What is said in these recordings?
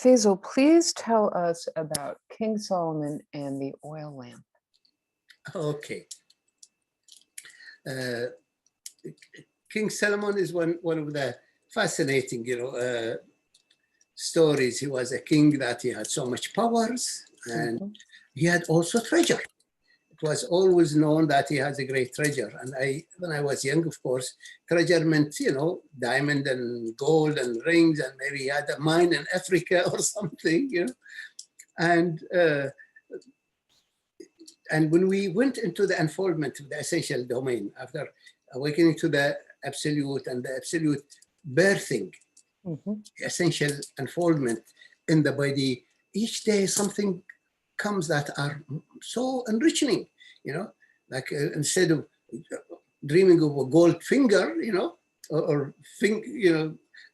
Faisal, please tell us about King Solomon and the oil lamp. Okay. Uh, King Solomon is one of the fascinating, stories. He was a king that he had so much powers, and he had also treasure. It was always known that he has a great treasure. And when I was young, of course, treasure meant, diamond and gold and rings, and maybe he had a mine in Africa or something, And when we went into the unfoldment of the essential domain, after awakening to the absolute and the absolute birthing, the essential unfoldment in the body, each day something comes that are so enriching, like instead of dreaming of a gold finger, or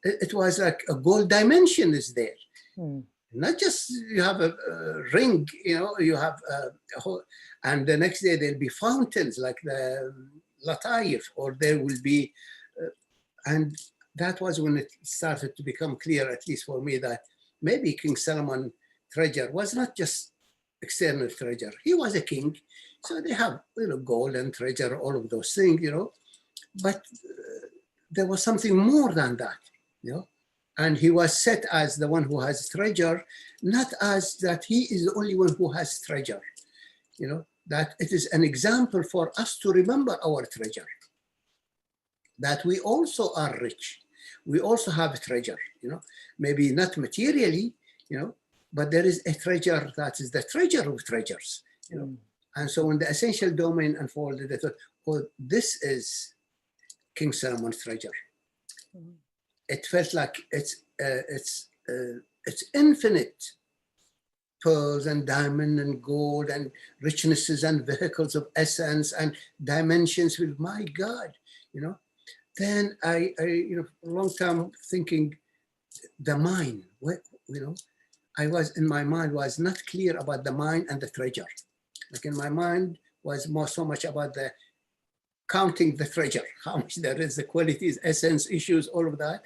it was like a gold dimension is there. Not just you have a ring, you have a whole, and the next day there'll be fountains like the Lataif, or there will be, and that was when it started to become clear, at least for me, that maybe King Solomon treasure was not just external treasure. He was a king, so they have gold and treasure, all of those things, but there was something more than that, and he was set as the one who has treasure, not as that he is the only one who has treasure, that it is an example for us to remember our treasure, that we also are rich. We also have treasure, maybe not materially, but there is a treasure that is the treasure of treasures, And so when the essential domain unfolded, I thought, oh, this is King Solomon's treasure. It felt like it's infinite pearls and diamond and gold and richnesses and vehicles of essence and dimensions with, my God, Then I for a long time thinking the mind, my mind was not clear about the mind and the treasure. Like in my mind was so much about the counting the treasure, how much there is, the qualities, essence, issues, all of that,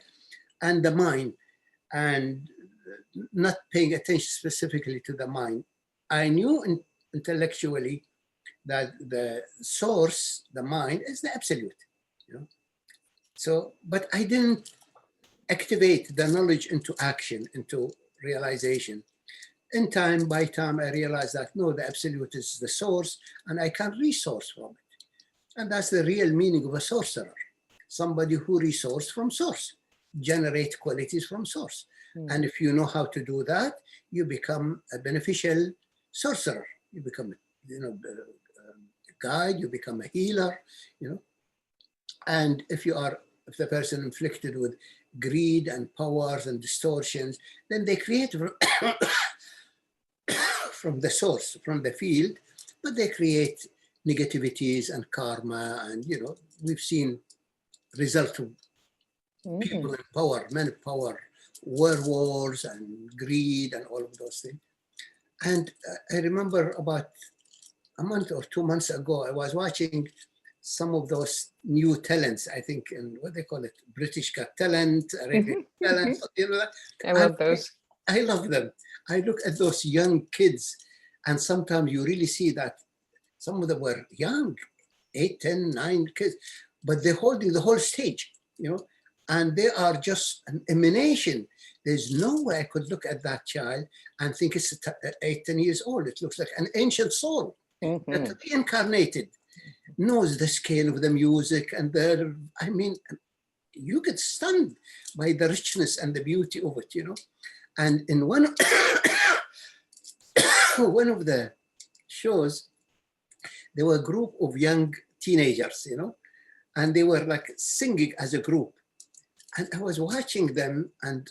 and the mind, and not paying attention specifically to the mind. I knew intellectually that the source, the mind, is the absolute, So, but I didn't activate the knowledge into action, into realization. In time, by time, I realized that no, the absolute is the source, and I can resource from it. And that's the real meaning of a sorcerer. Somebody who resource from source, generate qualities from source. And if you know how to do that, you become a beneficial sorcerer. You become, a guide, you become a healer, And if the person inflicted with greed and powers and distortions, then they create from the source, from the field, but they create negativities and karma, and we've seen result of people in power, men of power, wars and greed and all of those things. And I remember about a month or 2 months ago, I was watching some of those new talents, I think, in what they call it, British Got Talent, Arabian Talent, I love those. I love them. I look at those young kids, and sometimes you really see that some of them were young, 8, 10, 9 kids, but they're holding the whole stage, and they are just an emanation. There's no way I could look at that child and think it's 8, 10 years old. It looks like an ancient soul that reincarnated, knows the scale of the music, and you get stunned by the richness and the beauty of it, And in one of the shows, there were a group of young teenagers, and they were like singing as a group. And I was watching them, and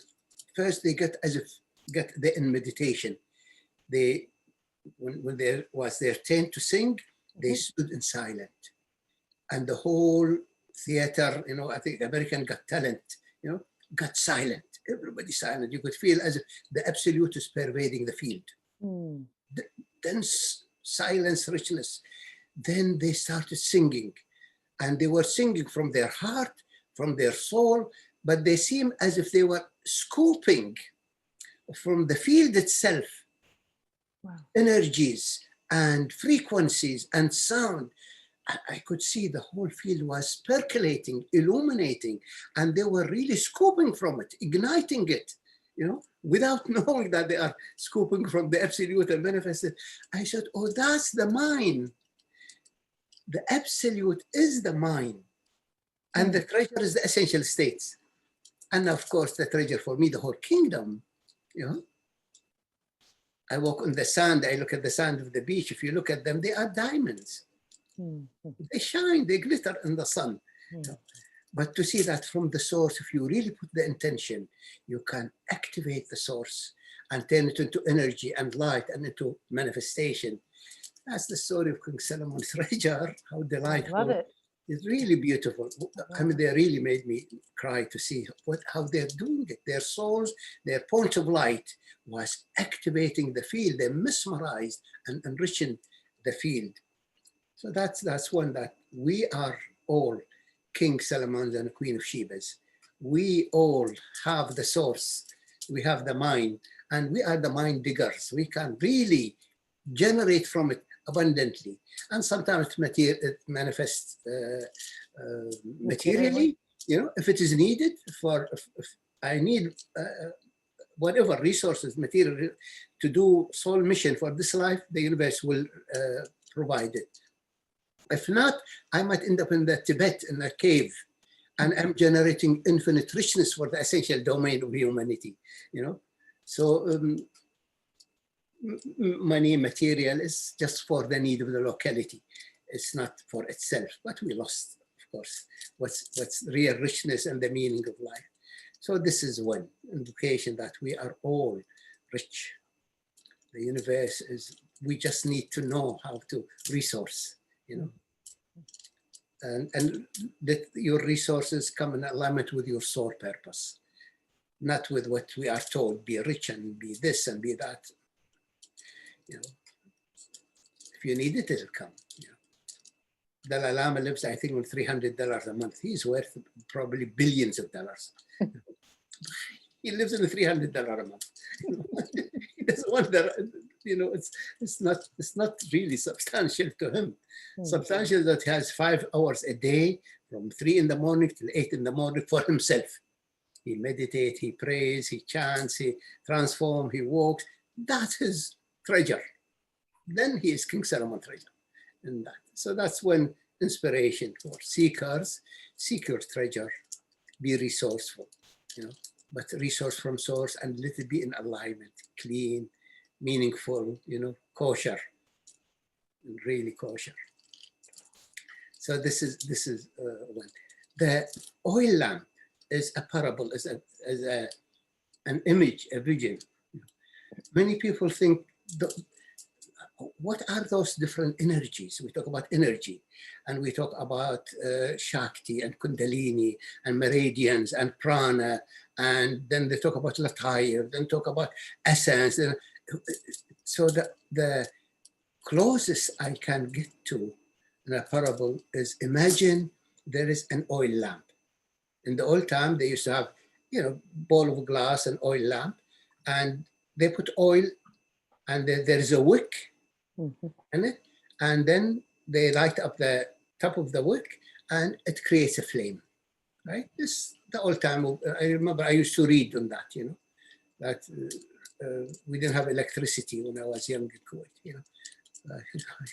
first they get in meditation. When there was their turn to sing, they stood in silence. And the whole theater, I think American Got Talent, got silent. Everybody silent. You could feel as if the absolute is pervading the field. Then silence, richness. Then they started singing. And they were singing from their heart, from their soul, but they seemed as if they were scooping from the field itself, Wow. energies and frequencies and sound. I could see the whole field was percolating, illuminating, and they were really scooping from it, igniting it, without knowing that they are scooping from the absolute and manifested. I said, oh, that's the mind. The absolute is the mind, and the treasure is the essential states. And of course, the treasure for me, the whole kingdom, I walk on the sand, I look at the sand of the beach. If you look at them, they are diamonds. They shine, they glitter in the sun. But to see that from the source, if you really put the intention, you can activate the source and turn it into energy and light and into manifestation. That's the story of King Solomon's treasure. How delightful. I love it. It's really beautiful. I mean, they really made me cry to see how they're doing it. Their souls, their point of light was activating the field. They mesmerized and enriching the field. So that's one that we are all King Solomon's and Queen of Sheba's. We all have the source. We have the mind, and we are the mind diggers. We can really generate from it abundantly. And sometimes it manifests materially, if it is needed. If I need whatever resources, material to do soul mission for this life, the universe will provide it. If not, I might end up in the Tibet in a cave, and I'm generating infinite richness for the essential domain of humanity. So money, material is just for the need of the locality. It's not for itself, but we lost, of course, what's real richness and the meaning of life. So this is one indication that we are all rich. The universe is, we just need to know how to resource, and that your resources come in alignment with your soul purpose, not with what we are told, be rich and be this and be that. If you need it, it'll come. Dalai Lama lives, I think, on $300 a month. He's worth probably billions of dollars. He lives on $300 a month. He doesn't want that. It's not really substantial to him. Substantial that he has 5 hours a day from 3 in the morning till 8 in the morning for himself. He meditates, he prays, he chants, he transforms, he walks. That's his treasure. Then he is King Solomon treasure in that. So that's one inspiration for seekers. Seek your treasure, be resourceful, but resource from source, and let it be in alignment, clean, meaningful, kosher, really kosher. So this is one. The oil lamp is a parable, is an image, a vision. Many people think, what are those different energies? We talk about energy, and we talk about Shakti and Kundalini and meridians and prana, and then they talk about Lataya, then talk about essence. So the closest I can get to in a parable is, imagine there is an oil lamp. In the old time, they used to have, bowl of glass and oil lamp, and they put oil, and there is a wick in it, and then they light up the top of the wick, and it creates a flame, right? This the old time. I remember I used to read on that, that we didn't have electricity when I was young in Kuwait, You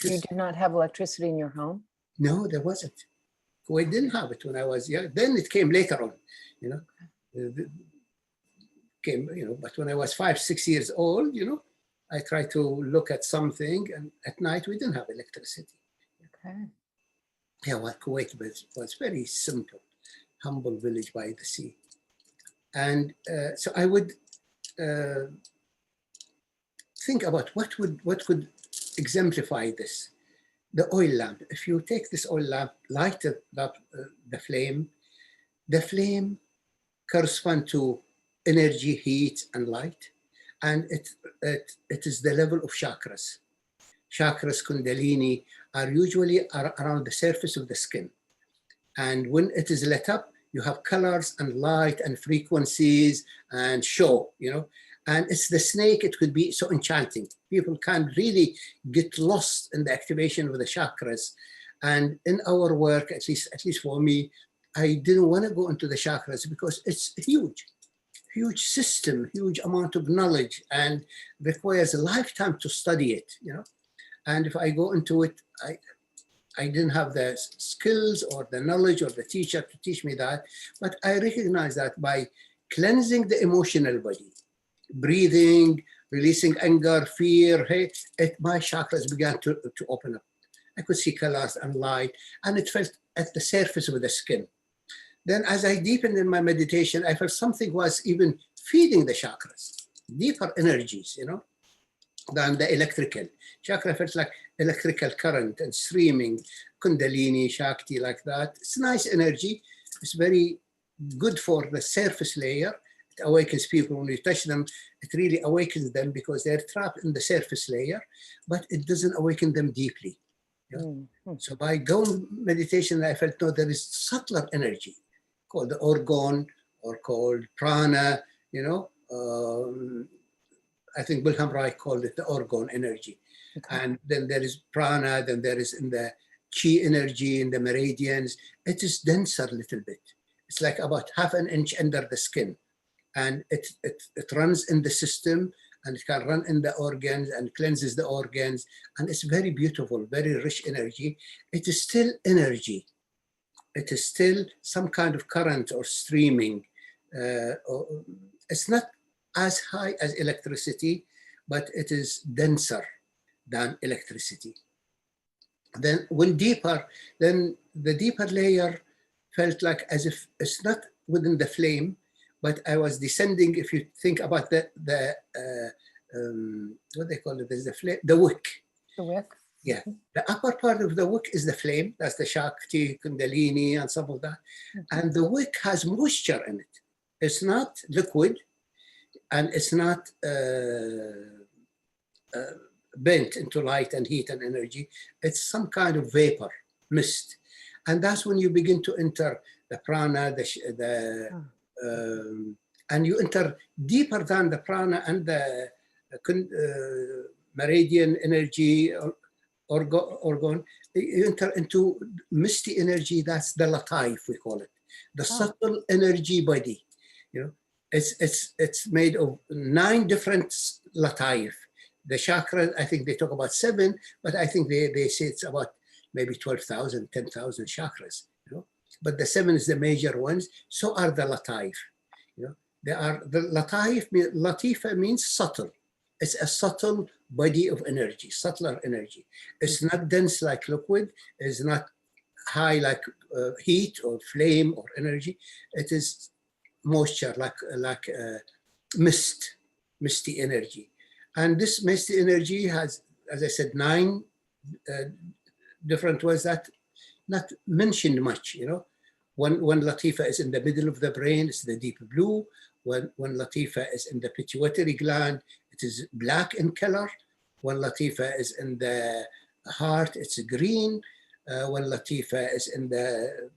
did not have electricity in your home? No, there wasn't. Kuwait didn't have it when I was young. Then it came later on, but when I was 5, 6 years old, I tried to look at something, and at night we didn't have electricity. Okay. Yeah, well, Kuwait was very simple, humble village by the sea. And so I would think about what could exemplify this. The oil lamp. If you take this oil lamp, light up the flame corresponds to energy, heat, and light. And it is the level of chakras. Chakras, Kundalini, are usually around the surface of the skin. And when it is lit up, you have colors and light and frequencies and show, And it's the snake, it could be so enchanting. People can really get lost in the activation of the chakras. And in our work, at least for me, I didn't want to go into the chakras because it's huge system, huge amount of knowledge, and requires a lifetime to study it, you know. And if I go into it, I didn't have the skills or the knowledge or the teacher to teach me that. But I recognize that by cleansing the emotional body, breathing, releasing anger, fear, hey, my chakras began to open up. I could see colors and light, and it felt at the surface of the skin. Then as I deepened in my meditation, I felt something was even feeding the chakras, deeper energies, you know, than the electrical. Chakra felt like electrical current and streaming, Kundalini, Shakti, like that. It's nice energy. It's very good for the surface layer. It awakens people when you touch them. It really awakens them because they're trapped in the surface layer, but it doesn't awaken them deeply. Yeah? So by going meditation, I felt, no, there is subtler energy called the orgone or called prana, you know. I think Wilhelm Reich called it the orgone energy. Okay. And then there is prana, then there is in the chi energy, in the meridians. It is denser a little bit. It's like about half an inch under the skin. And it runs in the system, and it can run in the organs and cleanses the organs. And it's very beautiful, very rich energy. It is still energy. It is still some kind of current or streaming. It's not as high as electricity, but it is denser than electricity. Then when deeper, then the deeper layer felt like as if it's not within the flame, but I was descending. If you think about what they call it, is the flame, the wick. The wick. Yeah, the upper part of the wick is the flame. That's the Shakti, Kundalini, and some of that. And the wick has moisture in it. It's not liquid, and it's not bent into light and heat and energy. It's some kind of vapor, mist. And that's when you begin to enter the prana, and you enter deeper than the prana and the meridian energy, orgone. You enter into misty energy. That's the lataif, we call it, the subtle energy body. You know, it's made of 9 different lataif. The chakra, I think they talk about 7, but I think they say it's about maybe 12,000, 10,000 chakras. You know, but the 7 is the major ones. So are the lataif. You know, they are the lataif. Latifa means subtle. It's a subtle body of energy, subtler energy. It's not dense like liquid. It's not high like heat or flame or energy. It is moisture, like mist, misty energy. And this misty energy has, as I said, 9 different ones that not mentioned much, you know. One latifa is in the middle of the brain, it's the deep blue. One latifa is in the pituitary gland, it is black in color. One latifa is in the heart, it's green. One latifa is in the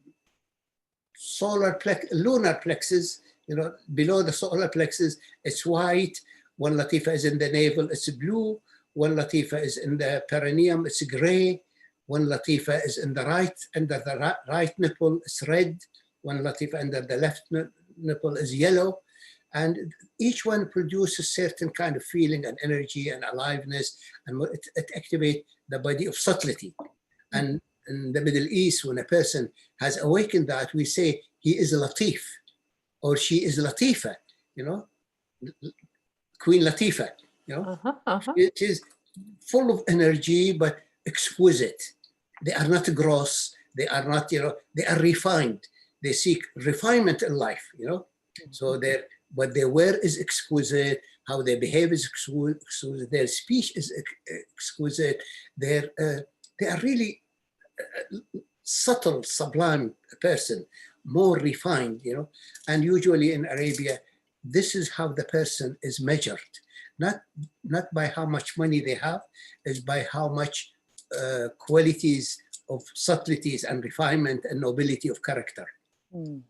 lunar plexus, you know, below the solar plexus, it's white. One latifa is in the navel, it's blue. One latifa is in the perineum, it's gray. One latifa is in the under the right nipple, it's red. One latifa under the left nipple is yellow. And each one produces certain kind of feeling and energy and aliveness, and it activates the body of subtlety. And in the Middle East, when a person has awakened that, we say he is a latif, or she is latifa, you know, Queen Latifah, you know. It is full of energy, but exquisite. They are not gross. They are not, you know, they are refined. They seek refinement in life, you know. So what they wear is exquisite. How they behave is exquisite. Their speech is exquisite. They are really subtle, sublime person, more refined, you know. And usually in Arabia, this is how the person is measured, not by how much money they have, is by how much qualities of subtleties and refinement and nobility of character. Mhm.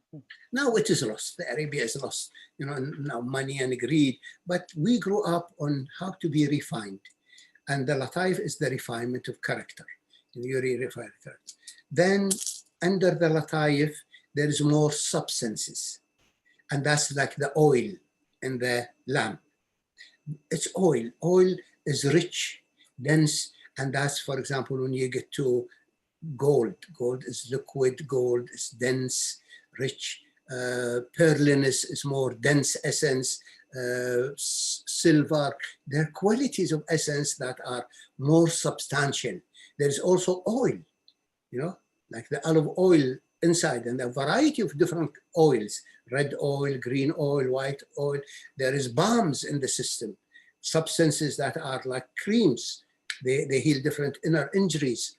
Now it is lost. The Arabia is lost, you know, now money and greed. But we grew up on how to be refined. And the lataif is the refinement of character. You refine character. Then under the lataif, there is more substances. And that's like the oil in the lamp. It's oil. Oil is rich, dense, and that's, for example, when you get to gold. Gold is liquid, gold is dense, rich. Pearliness is more dense essence. Silver, there are qualities of essence that are more substantial. There's also oil, you know, like the olive oil inside, and a variety of different oils, red oil, green oil, white oil. There is balms in the system, substances that are like creams. They heal different inner injuries.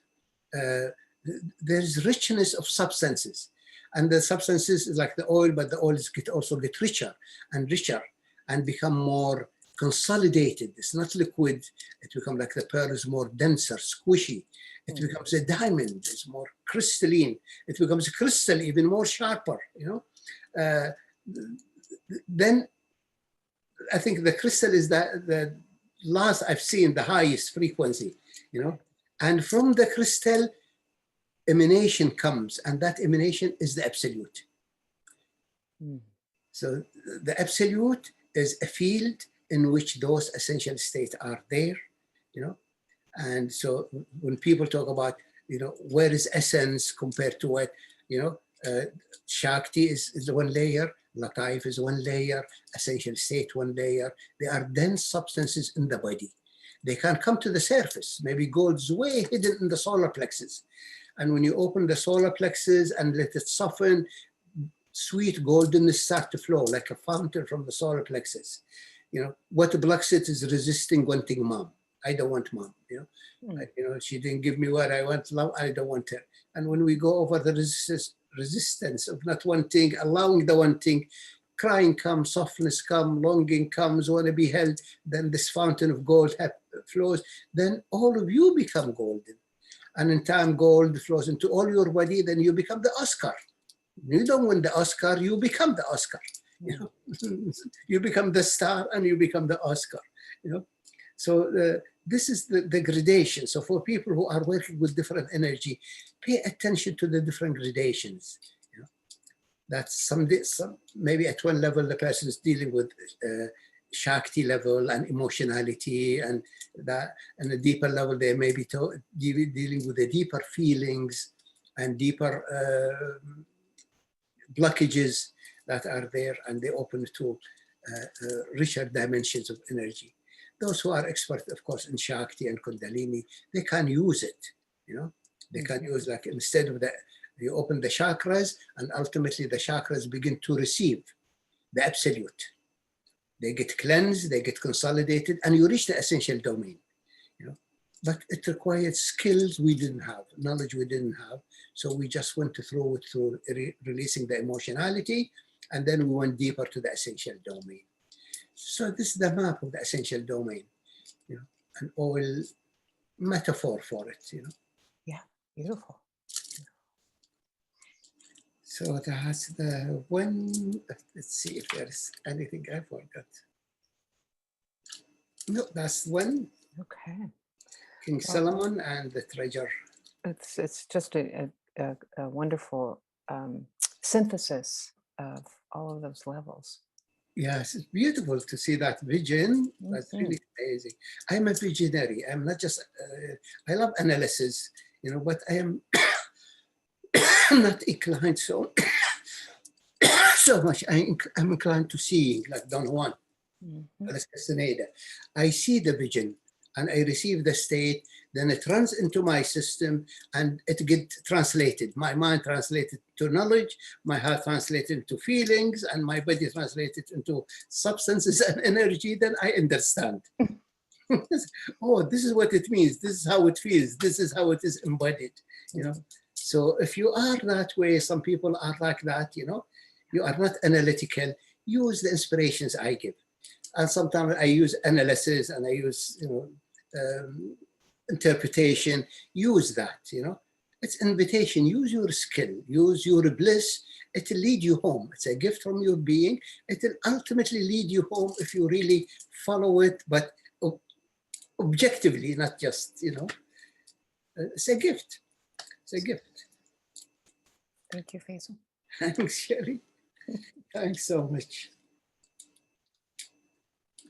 There's richness of substances. And the substances is like the oil, but the oils also get richer and richer and become more consolidated. It's not liquid. It becomes like the pearl is more denser, squishy. It becomes a diamond. It's more crystalline. It becomes a crystal, even more sharper, you know. Then I think the crystal is the last I've seen, the highest frequency, you know. And from the crystal, emanation comes, and that emanation is the absolute. So the absolute is a field in which those essential states are there, you know. And so when people talk about, you know, where is essence compared to what, you know, Shakti is one layer, Lataif is one layer, essential state one layer. They are dense substances in the body. They can come to the surface. Maybe gold's way hidden in the solar plexus. And when you open the solar plexus and let it soften, sweet goldenness start to flow like a fountain from the solar plexus. You know, what blocks it is resisting wanting mom. I don't want mom, you know. You know, she didn't give me what I want, love, I don't want her. And when we go over the resistance of not wanting, allowing the wanting, crying comes, softness comes, longing comes, want to be held, then this fountain of gold flows, then all of you become golden. And in time, gold flows into all your body, then you become the Oscar. You don't win the Oscar, you become the Oscar. You know? You become the star and you become the Oscar, you know. So this is the gradation. So for people who are working with different energy, pay attention to the different gradations. You know? That's some maybe at one level the person is dealing with Shakti level and emotionality, and that, and a deeper level they may be dealing with the deeper feelings and deeper blockages that are there, and they open to richer dimensions of energy. Those who are expert, of course, in Shakti and Kundalini, they can use it, you know. They can use, like, instead of you open the chakras, and ultimately the chakras begin to receive the absolute. They get cleansed, they get consolidated, and you reach the essential domain, you know. But it required skills we didn't have, knowledge we didn't have. So we just went through it through releasing the emotionality, and then we went deeper to the essential domain. So this is the map of the essential domain, you know, an oil metaphor for it, you know. Yeah, beautiful. So that's the one. Let's see if there's anything I forgot. No, that's one. Okay. King Solomon and the treasure. It's just a wonderful synthesis of all of those levels. Yes, it's beautiful to see that vision. That's really amazing. I'm a visionary. I'm not just, I love analysis, you know, but I am not inclined so much. I'm inclined to seeing, like Don Juan, Castaneda. I see the vision and I receive the state, then it runs into my system and it gets translated. My mind translated to knowledge, my heart translated into feelings, and my body translated into substances and energy. Then I understand. Oh, this is what it means. This is how it feels. This is how it is embodied, you know. So if you are that way, some people are like that, you know, you are not analytical, use the inspirations I give. And sometimes I use analysis and I use, you know, interpretation, use that, you know. It's invitation. Use your skill, use your bliss. It'll lead you home. It's a gift from your being. It'll ultimately lead you home if you really follow it, but objectively, not just, it's a gift. It's a gift. Thank you, Faisal. Thanks, Sherry. Thanks so much.